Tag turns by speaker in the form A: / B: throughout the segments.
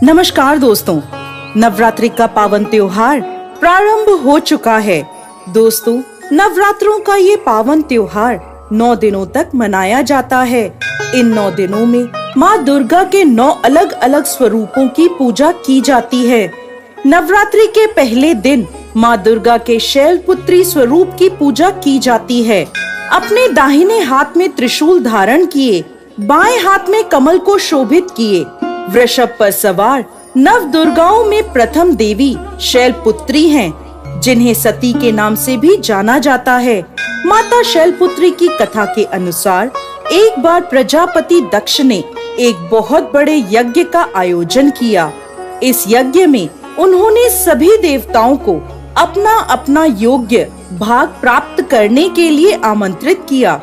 A: नमस्कार दोस्तों, नवरात्रि का पावन त्योहार प्रारंभ हो चुका है। दोस्तों, नवरात्रों का ये पावन त्योहार 9 दिनों तक मनाया जाता है। इन 9 दिनों में माँ दुर्गा के 9 अलग अलग स्वरूपों की पूजा की जाती है। नवरात्रि के पहले दिन माँ दुर्गा के शैलपुत्री स्वरूप की पूजा की जाती है। अपने दाहिने हाथ में त्रिशूल धारण किए, बाएं हाथ में कमल को शोभित किए, वृषभ पर सवार नव दुर्गाओं में प्रथम देवी शैलपुत्री हैं, जिन्हें सती के नाम से भी जाना जाता है। माता शैलपुत्री की कथा के अनुसार एक बार प्रजापति दक्ष ने एक बहुत बड़े यज्ञ का आयोजन किया। इस यज्ञ में उन्होंने सभी देवताओं को अपना अपना योग्य भाग प्राप्त करने के लिए आमंत्रित किया,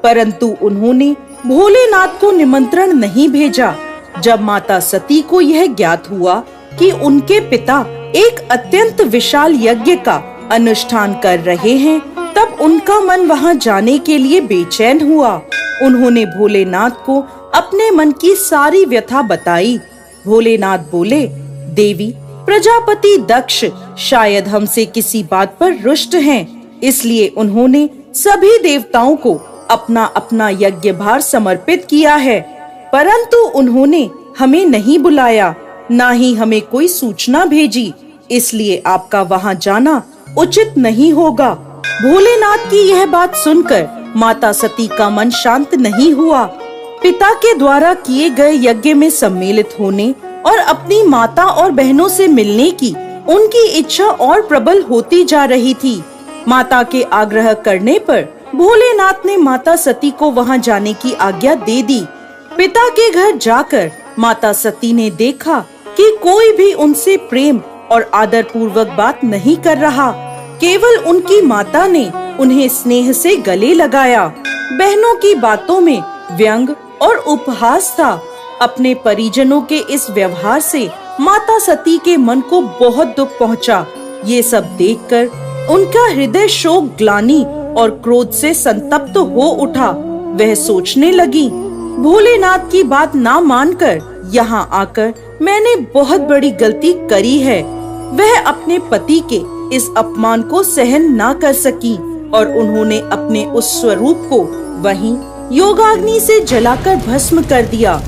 A: परंतु उन्होंने भोलेनाथ को निमंत्रण नहीं भेजा। जब माता सती को यह ज्ञात हुआ कि उनके पिता एक अत्यंत विशाल यज्ञ का अनुष्ठान कर रहे हैं, तब उनका मन वहां जाने के लिए बेचैन हुआ। उन्होंने भोलेनाथ को अपने मन की सारी व्यथा बताई। भोलेनाथ बोले, देवी, प्रजापति दक्ष शायद हमसे किसी बात पर रुष्ट हैं, इसलिए उन्होंने सभी देवताओं को अपना अपना यज्ञ भार समर्पित किया है, परंतु उन्होंने हमें नहीं बुलाया, ना ही हमें कोई सूचना भेजी, इसलिए आपका वहां जाना उचित नहीं होगा। भोलेनाथ की यह बात सुनकर माता सती का मन शांत नहीं हुआ। पिता के द्वारा किए गए यज्ञ में सम्मिलित होने और अपनी माता और बहनों से मिलने की उनकी इच्छा और प्रबल होती जा रही थी। माता के आग्रह करने पर भोलेनाथ ने माता सती को वहां जाने की आज्ञा दे दी। पिता के घर जाकर माता सती ने देखा कि कोई भी उनसे प्रेम और आदर पूर्वक बात नहीं कर रहा। केवल उनकी माता ने उन्हें स्नेह से गले लगाया। बहनों की बातों में व्यंग और उपहास था। अपने परिजनों के इस व्यवहार से माता सती के मन को बहुत दुख पहुंचा। ये सब देखकर उनका हृदय शोक, ग्लानि और क्रोध से संतप्त हो उठा। वह सोचने लगी, भोलेनाथ की बात ना मानकर यहाँ आकर मैंने बहुत बड़ी गलती करी है। वह अपने पति के इस अपमान को सहन ना कर सकी और उन्होंने अपने उस स्वरूप को वहीं योगाग्नि से जलाकर भस्म कर दिया।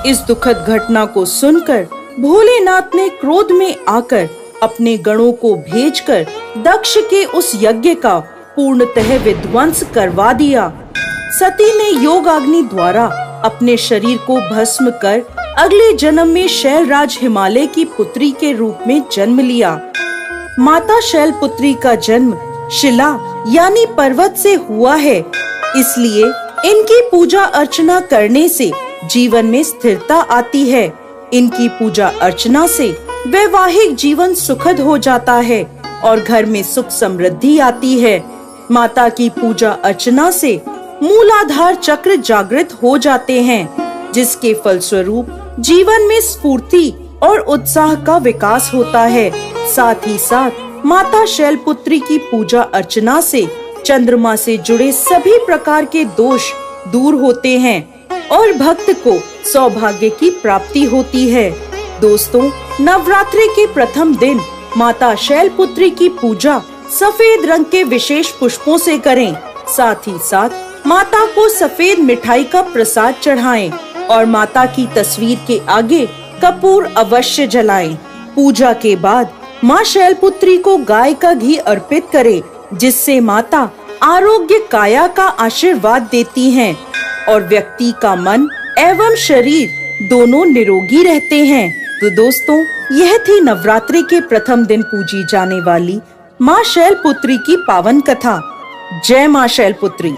A: इस दुखद घटना को सुनकर भोलेनाथ ने क्रोध में आकर अपने गणों को भेजकर दक्ष के उस यज्ञ का पूर्णतः विध्वंस करवा दिया। सती ने योगाग्नि द्वारा अपने शरीर को भस्म कर अगले जन्म में शैलराज हिमालय की पुत्री के रूप में जन्म लिया। माता शैलपुत्री का जन्म शिला यानी पर्वत से हुआ है, इसलिए इनकी पूजा अर्चना करने से जीवन में स्थिरता आती है। इनकी पूजा अर्चना से वैवाहिक जीवन सुखद हो जाता है और घर में सुख समृद्धि आती है। माता की पूजा अर्चना से मूलाधार चक्र जागृत हो जाते हैं, जिसके फलस्वरूप जीवन में स्फूर्ति और उत्साह का विकास होता है। साथ ही साथ माता शैलपुत्री की पूजा अर्चना से चंद्रमा से जुड़े सभी प्रकार के दोष दूर होते हैं और भक्त को सौभाग्य की प्राप्ति होती है। दोस्तों, नवरात्रि के प्रथम दिन माता शैलपुत्री की पूजा सफेद रंग के विशेष पुष्पों से करें। साथ ही साथ माता को सफेद मिठाई का प्रसाद चढ़ाएं और माता की तस्वीर के आगे कपूर अवश्य जलाएं। पूजा के बाद माँ शैलपुत्री को गाय का घी अर्पित करें, जिससे माता आरोग्य काया का आशीर्वाद देती हैं और व्यक्ति का मन एवं शरीर दोनों निरोगी रहते हैं। तो दोस्तों, यह थी नवरात्रि के प्रथम दिन पूजी जाने वाली माँ शैलपुत्री की पावन कथा। जय माँ शैलपुत्री।